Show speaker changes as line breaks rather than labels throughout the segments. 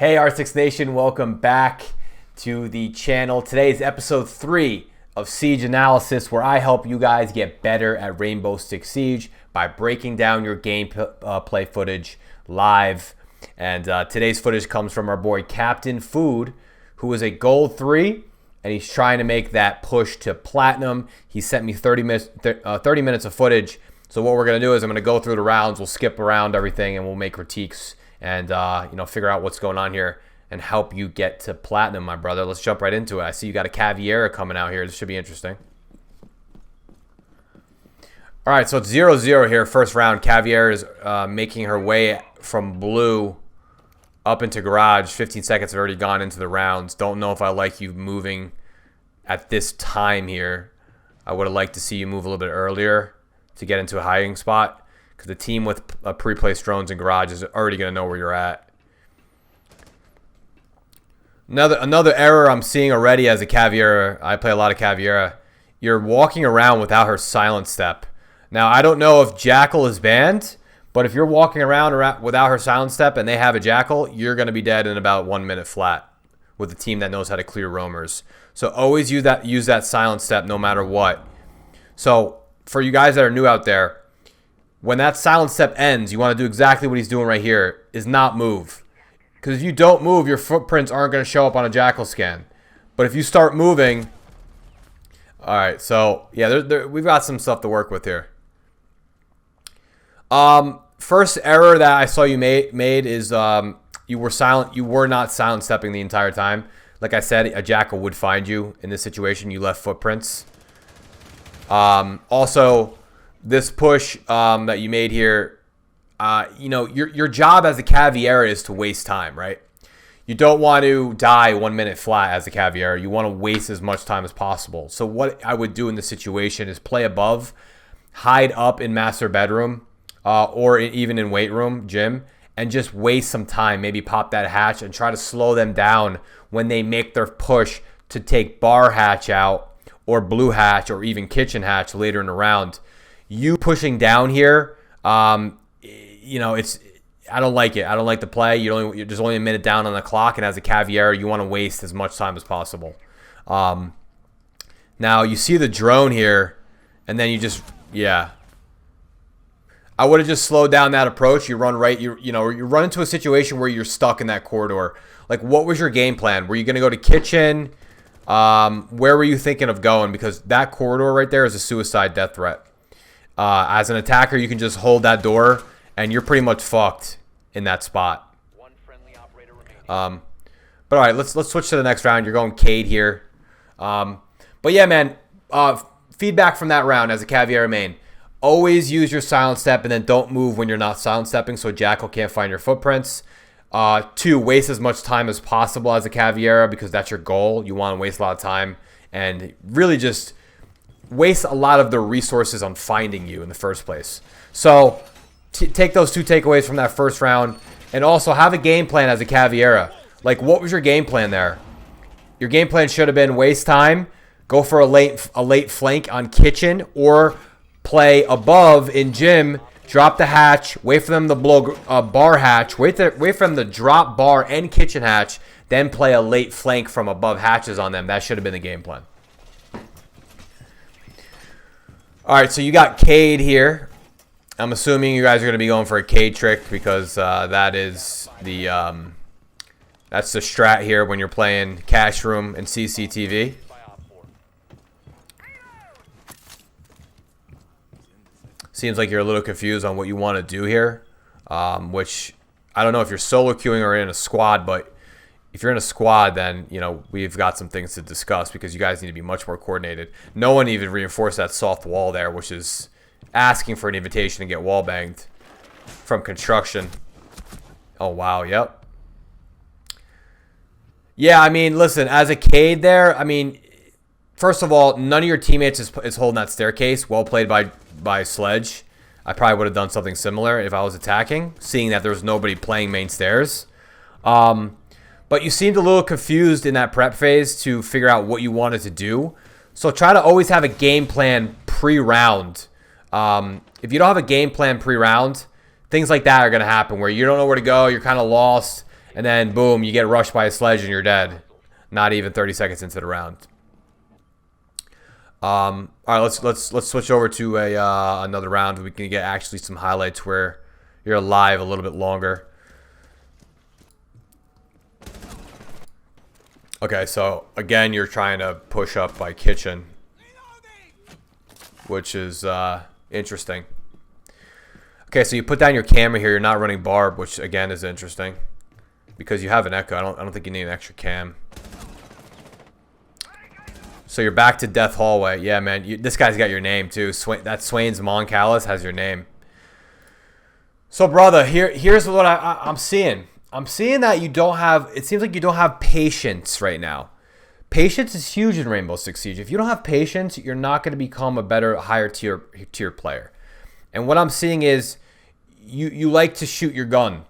Hey R6 Nation, welcome back to the channel. Today is episode 3 of Siege Analysis, where I help you guys get better at Rainbow Six Siege by breaking down your gameplay footage live. And today's footage comes from our boy Captain Food, who is a gold 3, and he's trying to make that push to platinum. He sent me 30 minutes of footage. So what we're going to do is I'm going to go through the rounds, we'll skip around everything, and we'll make critiques and figure out what's going on here and help you get to platinum, my brother. Let's jump right into it. I see you got a Caveira coming out here. This should be interesting. All right, so it's 0-0 here, first round. Caveira is making her way from blue up into garage. 15 seconds have already gone into the rounds. Don't know if I like you moving at this time here. I would have liked to see you move a little bit earlier to get into a hiding spot, because the team with pre-placed drones in garage is already going to know where you're at. Another error I'm seeing already as a Caveira. I play a lot of Caveira. You're walking around without her silent step. Now, I don't know if Jackal is banned, but if you're walking around without her silent step and they have a Jackal, you're going to be dead in about 1 minute flat with a team that knows how to clear roamers. So always use that silent step no matter what. So for you guys that are new out there, when that silent step ends, you want to do exactly what he's doing right here, is not move. Because if you don't move, your footprints aren't going to show up on a Jackal scan. But if you start moving... Alright, so, yeah, we've got some stuff to work with here. First error that I saw you made is you were not silent stepping the entire time. Like I said, a Jackal would find you in this situation. You left footprints. Also, this push that you made here, your job as a Caveira is to waste time, right? You don't want to die 1 minute flat as a Caveira. You want to waste as much time as possible. So what I would do in this situation is play above, hide up in master bedroom, or even in weight room, gym, and just waste some time. Maybe pop that hatch and try to slow them down when they make their push to take bar hatch out, or blue hatch, or even kitchen hatch later in the round. You pushing down here, I don't like it. I don't like the play. There's only a minute down on the clock, and as a Caveira, you want to waste as much time as possible. Now you see the drone here, and then you just, I would have just slowed down that approach. You run right, you run into a situation where you're stuck in that corridor. Like, what was your game plan? Were you going to go to kitchen? Where were you thinking of going? Because that corridor right there is a suicide death threat. As an attacker, you can just hold that door, and you're pretty much fucked in that spot. One friendly operator remaining. But all right, let's switch to the next round. You're going Cade here. But yeah, man, feedback from that round as a Caveira main. Always use your silent step, and then don't move when you're not silent stepping, so Jackal can't find your footprints. 2, waste as much time as possible as a Caveira, because that's your goal. You want to waste a lot of time and really just waste a lot of the resources on finding you in the first place. So take those 2 takeaways from that first round, and also have a game plan as a Caveira. Like, what was your game plan there? Your game plan should have been waste time, go for a late flank on kitchen, or play above in gym, drop the hatch, wait for them to blow bar hatch, wait for them to drop bar and kitchen hatch, then play a late flank from above hatches on them. That should have been the game plan. All right, so you got Cade here. I'm assuming you guys are going to be going for a Cade trick, because that's the strat here when you're playing Cash Room and CCTV. Seems like you're a little confused on what you want to do here, which I don't know if you're solo queuing or in a squad, but if you're in a squad, then, we've got some things to discuss, because you guys need to be much more coordinated. No one even reinforced that soft wall there, which is asking for an invitation to get wall banged from construction. Oh, wow, yep. Yeah, I mean, listen, as a Cade there, I mean, first of all, none of your teammates is holding that staircase. Well played by Sledge. I probably would have done something similar if I was attacking, seeing that there was nobody playing main stairs. But you seemed a little confused in that prep phase to figure out what you wanted to do. So try to always have a game plan pre-round. If you don't have a game plan pre-round, things like that are going to happen, where you don't know where to go, you're kind of lost, And then, boom, you get rushed by a sledge and you're dead. Not even 30 seconds into the round. All right, let's switch over to another round. We can get actually some highlights where you're alive a little bit longer. Okay, so again, you're trying to push up by kitchen, which is interesting. Okay, so you put down your camera here. You're not running barb, which again is interesting because you have an echo. I don't think you need an extra cam. So you're back to Death Hallway. Yeah, man. This guy's got your name, too. That Swain's Moncalis has your name. So, brother, here's what I'm seeing. I'm seeing that you don't have... It seems like you don't have patience right now. Patience is huge in Rainbow Six Siege. If you don't have patience, you're not going to become a better, higher tier player. And what I'm seeing is you like to shoot your gun.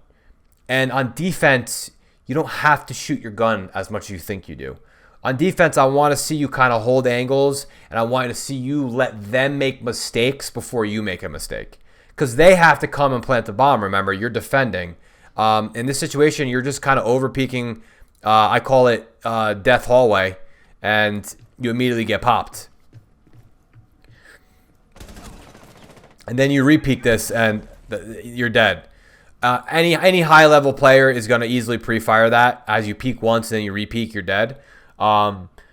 And on defense, you don't have to shoot your gun as much as you think you do. On defense, I want to see you kind of hold angles, and I want to see you let them make mistakes before you make a mistake. Because they have to come and plant the bomb, remember, you're defending. In this situation, you're just kind of over-peeking, I call it Death Hallway, and you immediately get popped. And then you re-peek this, and you're dead. Any high-level player is going to easily pre-fire that. As you peek once, and then you re-peek, you're dead.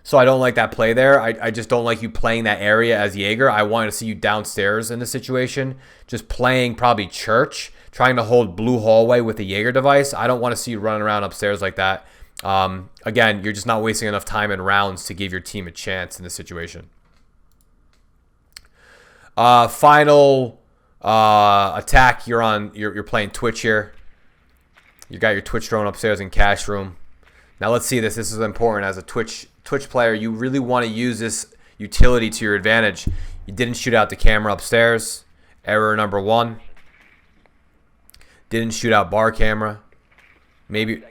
So I don't like that play there. I just don't like you playing that area as Jaeger. I want to see you downstairs in this situation, just playing probably church, trying to hold blue hallway with a Jaeger device. I don't want to see you running around upstairs like that. Again, you're just not wasting enough time in rounds to give your team a chance in this situation. Final attack. You're playing Twitch here. You got your Twitch drone upstairs in cash room. Now let's see this. This is important as a Twitch player. You really want to use this utility to your advantage. You didn't shoot out the camera upstairs. Error number 1. Didn't shoot out bar camera. Maybe.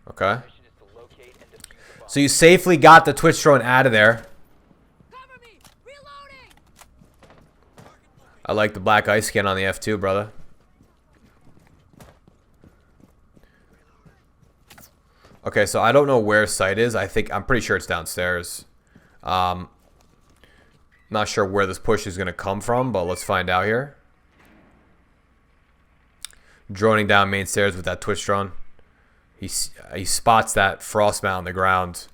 Okay. So you safely got the Twitch drone out of there. I like the black ice skin on the F2, brother. Okay, so I don't know where site is. I'm pretty sure it's downstairs. Not sure where this push is going to come from, but let's find out here. Droning down main stairs with that Twitch drone. He spots that frost mount on the ground.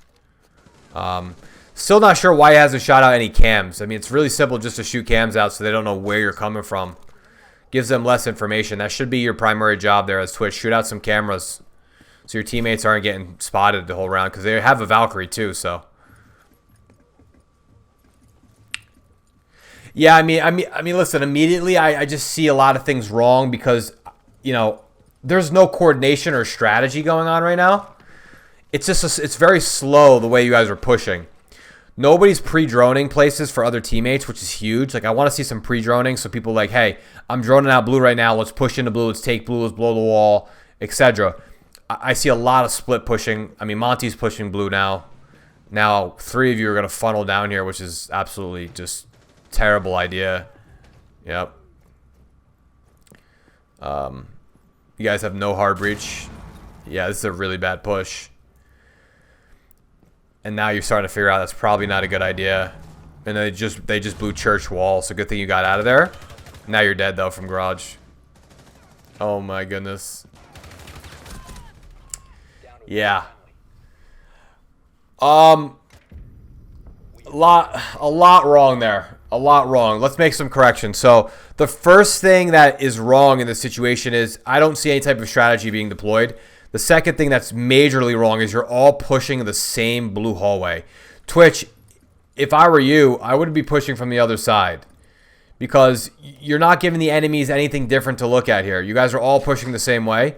Still not sure why he hasn't shot out any cams. I mean, it's really simple just to shoot cams out so they don't know where you're coming from. Gives them less information. That should be your primary job there as Twitch. Shoot out some cameras so your teammates aren't getting spotted the whole round because they have a Valkyrie too, so. Yeah, I mean, listen. Immediately, I just see a lot of things wrong because, you know, there's no coordination or strategy going on right now. It's just it's very slow the way you guys are pushing. Nobody's pre-droning places for other teammates, which is huge. Like I want to see some pre-droning so people are like, hey, I'm droning out blue right now. Let's push into blue. Let's take blue. Let's blow the wall, etc. I see a lot of split pushing. I mean, Monty's pushing blue now. Now 3 of you are gonna funnel down here, which is absolutely just terrible idea. Yep. You guys have no hard breach. Yeah, this is a really bad push. And now you're starting to figure out that's probably not a good idea. And they just blew church wall, so good thing you got out of there. Now you're dead though from garage. Oh my goodness. Yeah. A lot wrong there. A lot wrong. Let's make some corrections. So the first thing that is wrong in this situation is I don't see any type of strategy being deployed. The second thing that's majorly wrong is you're all pushing the same blue hallway. Twitch, if I were you, I wouldn't be pushing from the other side because you're not giving the enemies anything different to look at here. You guys are all pushing the same way.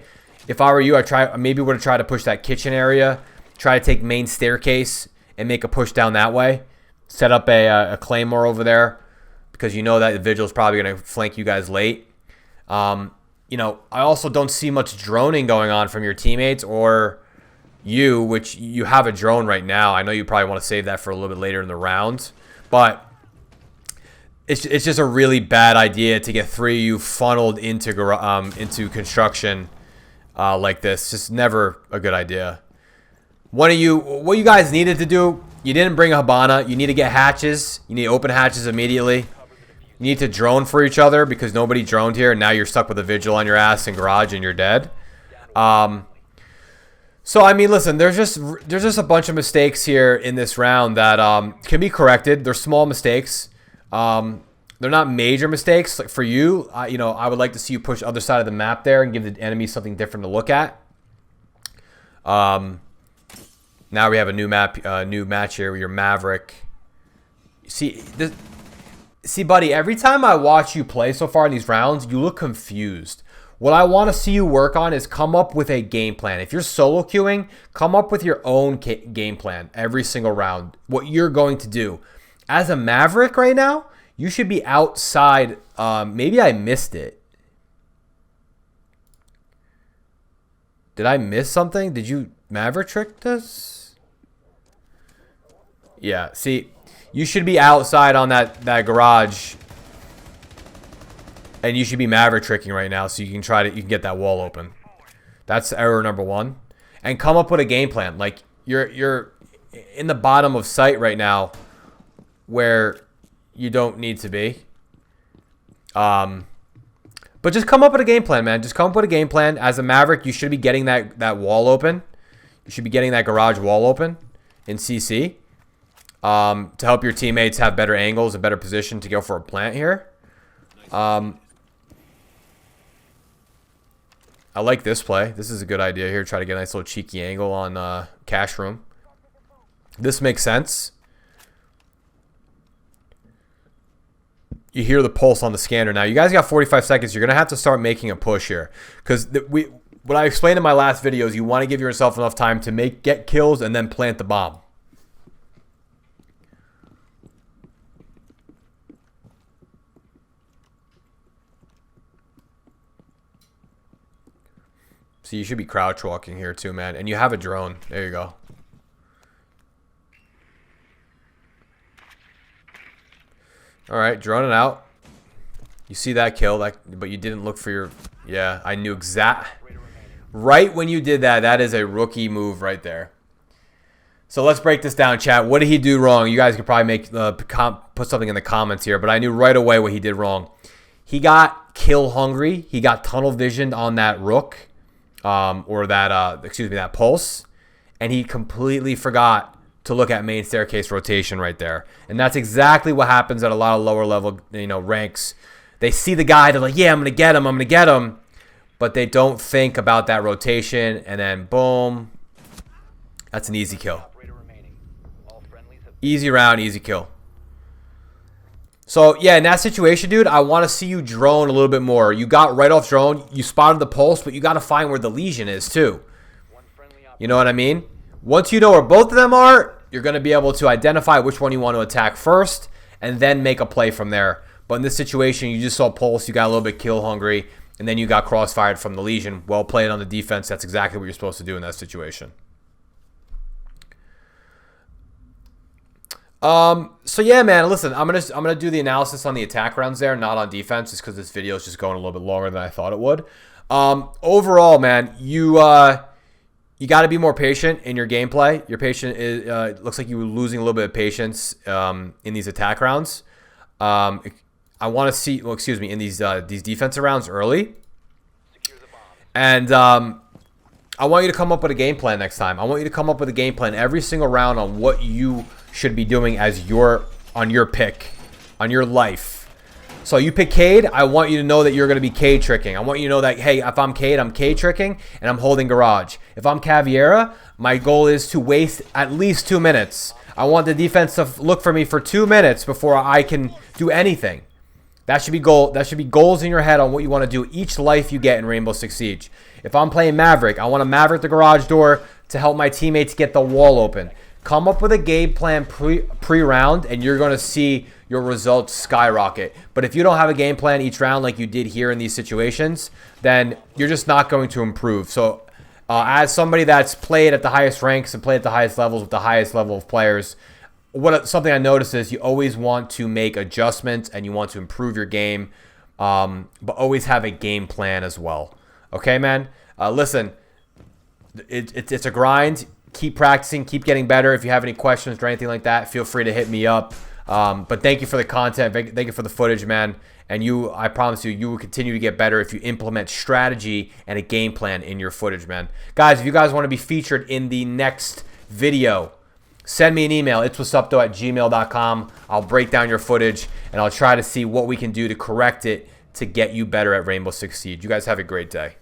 If I were you, maybe would have tried to push that kitchen area, try to take main staircase and make a push down that way. Set up a claymore over there because you know that the vigil is probably going to flank you guys late. You know, I also don't see much droning going on from your teammates or you, which you have a drone right now. I know you probably want to save that for a little bit later in the round, but it's just a really bad idea to get 3 of you funneled into construction like this. Just never a good idea. What you guys needed to do, you didn't bring a Habana. You need to get hatches. You need to open hatches immediately. You need to drone for each other because nobody droned here. And now you're stuck with a vigil on your ass in garage and you're dead. So, I mean, listen, there's just a bunch of mistakes here in this round that can be corrected. They're small mistakes. They're not major mistakes. Like for you, I would like to see you push other side of the map there and give the enemy something different to look at. Now we have a new match here with your Maverick. See, buddy, every time I watch you play so far in these rounds, you look confused. What I want to see you work on is come up with a game plan. If you're solo queuing, come up with your own game plan every single round. What you're going to do. As a Maverick right now, you should be outside. Maybe I missed it. Did I miss something? Did you Maverick trick this? Yeah, see, you should be outside on that garage. And you should be Maverick tricking right now so you can get that wall open. That's error number 1. And come up with a game plan. Like you're in the bottom of sight right now where you don't need to be. But just come up with a game plan, man. Just come up with a game plan. As a Maverick, you should be getting that wall open. You should be getting that garage wall open in CC. To help your teammates have better angles, a better position to go for a plant here. I like this play. This is a good idea here. Try to get a nice little cheeky angle on cash room. This makes sense. You hear the pulse on the scanner. Now, you guys got 45 seconds. You're going to have to start making a push here. Because what I explained in my last video is you want to give yourself enough time to get kills and then plant the bomb. So you should be crouch walking here too, man. And you have a drone. There you go. All right, droning out. You see that kill, but you didn't look for your... Yeah, I knew right when you did that. That is a rookie move right there. So let's break this down, chat. What did he do wrong? You guys could probably put something in the comments here, but I knew right away what he did wrong. He got kill hungry. He got tunnel visioned on that rook. Or that pulse, and he completely forgot to look at main staircase rotation right there. And that's exactly what happens at a lot of lower level, ranks. They see the guy, they're like, yeah, I'm gonna get him, but they don't think about that rotation, and then boom, that's an easy kill. Easy round, easy kill. So, yeah, in that situation, dude, I want to see you drone a little bit more. You got right off drone. You spotted the pulse, but you got to find where the lesion is, too. You know what I mean? Once you know where both of them are, you're going to be able to identify which one you want to attack first and then make a play from there. But in this situation, you just saw pulse. You got a little bit kill hungry, and then you got crossfired from the lesion. Well played on the defense. That's exactly what you're supposed to do in that situation. So yeah, man, listen, I'm gonna do the analysis on the attack rounds there, not on defense, just because this video is just going a little bit longer than I thought it would. Overall, man, you got to be more patient in your gameplay. Your patient is looks like you were losing a little bit of patience in these attack rounds. I want to see, in these defensive rounds early, and I want you to come up with a game plan next time. I want you to come up with a game plan every single round on what you should be doing as on your pick, on your life. So you pick Cade, I want you to know that you're going to be Cade tricking. I want you to know that, hey, if I'm Cade, I'm Cade tricking, and I'm holding garage. If I'm Caviera, my goal is to waste at least 2 minutes. I want the defense to look for me for 2 minutes before I can do anything. That should be goals in your head on what you want to do each life you get in Rainbow Six Siege. If I'm playing Maverick, I want to Maverick the garage door to help my teammates get the wall open. Come up with a game plan pre-round, and you're going to see your results skyrocket. But if you don't have a game plan each round like you did here in these situations, then you're just not going to improve. So as somebody that's played at the highest ranks and played at the highest levels with the highest level of players, something I noticed is you always want to make adjustments and you want to improve your game, but always have a game plan as well. Okay, man? Listen, it's a grind. Keep practicing. Keep getting better. If you have any questions or anything like that, feel free to hit me up. But thank you for the content. Thank you for the footage, man. And I promise you will continue to get better if you implement strategy and a game plan in your footage, man. Guys, if you guys want to be featured in the next video, send me an email, itswhatsupthough@gmail.com. I'll break down your footage, and I'll try to see what we can do to correct it to get you better at Rainbow Six Siege. You guys have a great day.